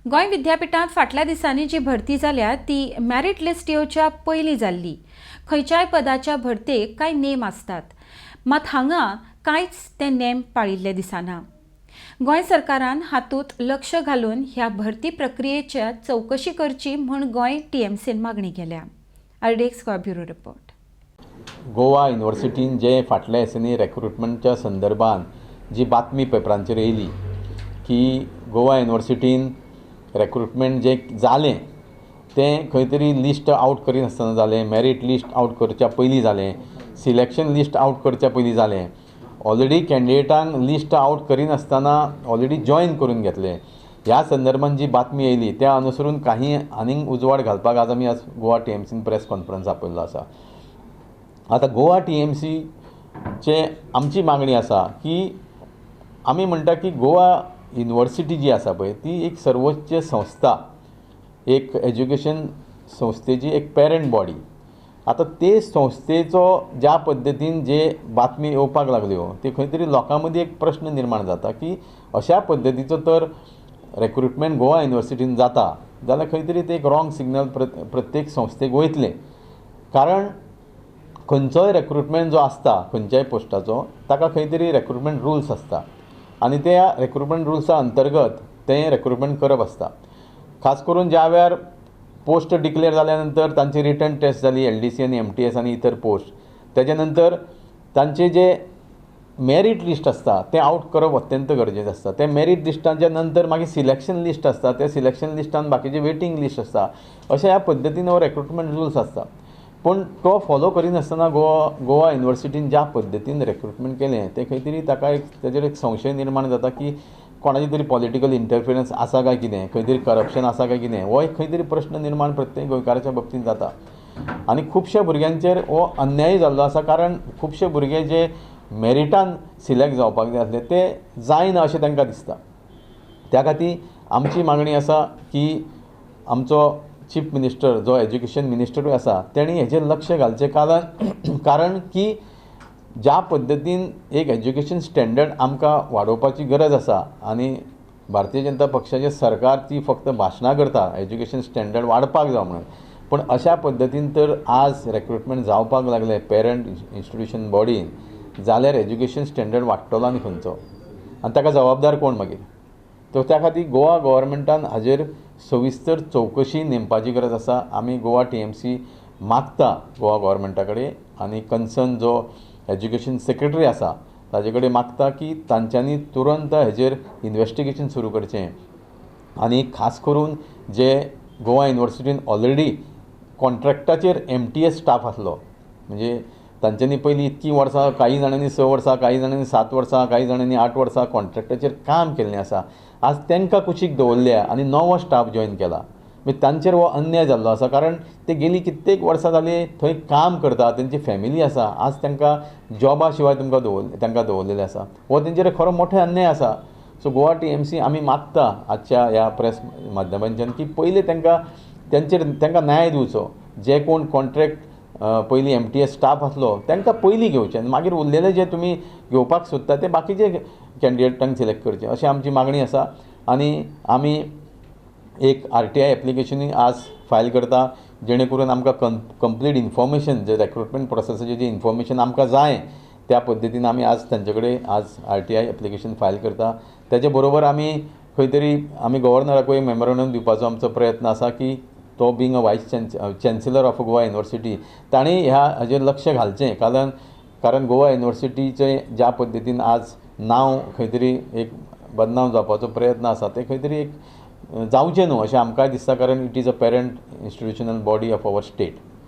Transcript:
गोंय विद्यापीठांत फाटल्या दिसांनी जी भरती जाल्या ती मॅरिट लिस्ट येवच्या पयलीं जाल्ली। खंयच्याय पदाच्या भरतेक कांय नेम आसतात, मात हांगा कांयच ते नेम पाळिल्ले दिसना। गोंय सरकारान हातूंत लक्ष घालून ह्या भरती प्रक्रियेच्या चवकशी करची म्हूण गोंय TMCन मागणी केल्या। अर्डेक्स गोवा ब्युरो रिपोर्ट। गोवा युनिव्हर्सिटीन जे फाटल्या दिसांनी रिक्रुटमेंटच्या संदर्भात जी बातमी पेपरांचेर येयली की गोवा युनिव्हर्सिटीन रिक्रुटमेंट जे जालें तें खंय तरी लिस्ट आउट करिनासतना जालें, मेरीट लिस्ट आउट करच्या पयलीं जालें, सिलेक्शन लिस्ट आउट करच्या पयलीं जालें, ऑलरेडी कॅन्डिडेटांक लिस्ट आउट करिनासतना ऑलरेडी जॉइन करून घेतले। ह्या संदर्भात जी बातमी येयली त्या अनुसरून काही आनीक उजवाड घालपाक आज आमी गोवा TMCन प्रेस कॉन्फरन्स आपयल्लो आसा। आता गोवा TMCचे आमची मागणी आसा की आमी म्हणटा की गोवा युनिव्हर्सिटी जी आसा पळय ती एक सर्वोच्च संस्था, एक एज्युकेशन संस्थेची एक पेरंट बॉडी। आता ते संस्थेचो ज्या पद्दतीन जे बातमी येवपाक लागल्यो ते खंय तरी लोकां मदीं एक प्रश्न निर्माण जाता की अशा पद्दतीचो तर रिक्रुटमेंट गोवा युनिव्हर्सिटीन जाता जाल्यार खंय तरी ते एक रॉंग सिग्नल प्रत्येक संस्थेक वयतले। कारण खंयचोय रिक्रुटमेंट जो आसता खंयच्याय पोस्टाचो ताका खंय तरी रिक्रुटमेंट रुल्स आसता आनी त्या रिक्रुटमेंट रुल्सा अंतर्गत तें रिक्रुटमेंट करप आसता। खास करून ज्या वेळार पोस्ट डिक्लेअर जाल्या नंतर तांची रिटन टेस्ट जाली LDC आनी MTS आनी इतर पोस्ट, तेज्या नंतर तांचे जे मेरीट लिस्ट आसता तें आउट करप अत्यंत गरजेचें आसता। ते मेरीट लिस्टाच्या नंतर मागीर सिलेक्शन लिस्ट आसता, त्या सिलेक्शन लिस्टान बाकीचे वेटिंग लिस्ट आसता। अशा ह्या पद्दतीन हो रिक्रुटमेंट रुल्स आसता, पूण तो फॉलो करिनासतना गोवा युनिव्हर्सिटीन ज्या पद्दतीन रिक्रुटमेंट केलें तें खंय तरी ताका एक तेजेर एक संशय निर्माण जाता की कोणाची तरी पॉलिटिकल इंटरफिरन्स आसा काय कितें, खंय तरी करप्शन आसा काय कितें, हो एक खंय तरी प्रश्न निर्माण प्रत्येक गोंयकाराच्या बाबतींत जाता। आनी खुबशे भुरग्यांचेर हो अन्याय जाल्लो आसा, कारण खुबशे भुरगे जे मेरिटान सिलेक्ट जावपाक जाय आसले ते जायना अशें तांकां दिसता। त्या खातीर आमची मागणी आसा की आमचो चीफ मिनिस्टर जो एज्युकेशन मिनिस्टरूय आसा तेणी हेजेर लक्ष घालचें, कारण की ज्या पद्दतीन एक एज्युकेशन स्टँडर्ड आमकां वाडोवपाची गरज आसा आनी भारतीय जनता पक्षाचें सरकार ती फक्त भाशणां करता एज्युकेशन स्टँडर्ड वाडपाक जाय म्हणून, पूण अशा पद्दतीन तर आज रिक्रुटमेंट जावपाक लागले पेरंट इन्स्टिट्यूशन बॉडीन जाल्यार एज्युकेशन स्टँडर्ड वाडटलो आनी खंयचो, आनी ताका जबाबदार कोण मागीर? तो त्या खातीर गोवा गव्हर्मेंटान हाजेर सविस्तर चवकशी नेमपाची गरज आसा। आमी गोवा TMC मागता गोवा गव्हर्मेंटा कडेन आनी कन्सर्न जो एज्युकेशन सेक्रेटरी आसा ताजे कडेन मागता की तांच्यांनी तुरंत हेजेर इन्वेस्टिगेशन सुरू करचें आनी खास करून जे गोवा युनिव्हर्सिटीन ऑलरेडी कॉन्ट्रॅक्टाचेर MTS स्टाफ आसलो, म्हणजे तांच्यांनी पयलीं इतकीं वर्सां, काही जाणांनी 6 वर्सां, काही जाणांनी 7 वर्सां, काही जाणांनी 8 वर्सां कॉन्ट्रॅक्टाचेर काम केल्लें आसा, आज तांकां कुशीक दवरल्या आनी नवो स्टाफ जॉइन केला। म्हणजे तांचेर हो अन्याय जाल्लो आसा, कारण ते गेली कित्येक वर्सां जालीं थंय काम करता, तेंची फॅमिली आसा, आज तांकां जॉबा शिवाय तांकां दवरलेले आसा। हो तेंचेर खरो मोठो अन्याय आसा। सो गोवा TMC आमी मागता आजच्या ह्या प्रेस माध्यमांच्यान की पयलीं तांकां न्याय दिवचो। जे कोण कॉन्ट्रॅक्ट पयलीं MTS स्टाफ आसलो तांकां पयलीं घेवचें, मागीर उरलेले जे तुमी घेवपाक सोदता ते बाकीचे कॅन्डिडेटांक सिलेक्ट करचें, अशी आमची मागणी आसा। आनी आमी एक RTI एप्लिकेशनूय आज फायल करता, जेणे करून आमकां कंप्लीट इन्फॉर्मेशन जे रिक्रुटमेंट प्रोसेसाचें जी इन्फॉर्मेशन आमकां जाय त्या पद्दतीन आमी आज तांचे कडेन आज RTI एप्लिकेशन फायल करता। तेजे बरोबर आमी खंय तरी आमी गव्हर्नराकूय मेमोरंडम दिवपाचो आमचो प्रयत्न आसा की तो बींग अ वायस चॅन्सेलर ऑफ गोवा युनिव्हर्सिटी तांणी हाजेर लक्ष घालचें, कारण गोवा युनिव्हर्सिटीचे ज्या पद्दतीन आज नांव खंय तरी एक बदनाम जावपाचो प्रयत्न आसा ते खंय तरी एक जावचें न्हू अशें आमकांय दिसता, कारण it is a parent institutional body of our state.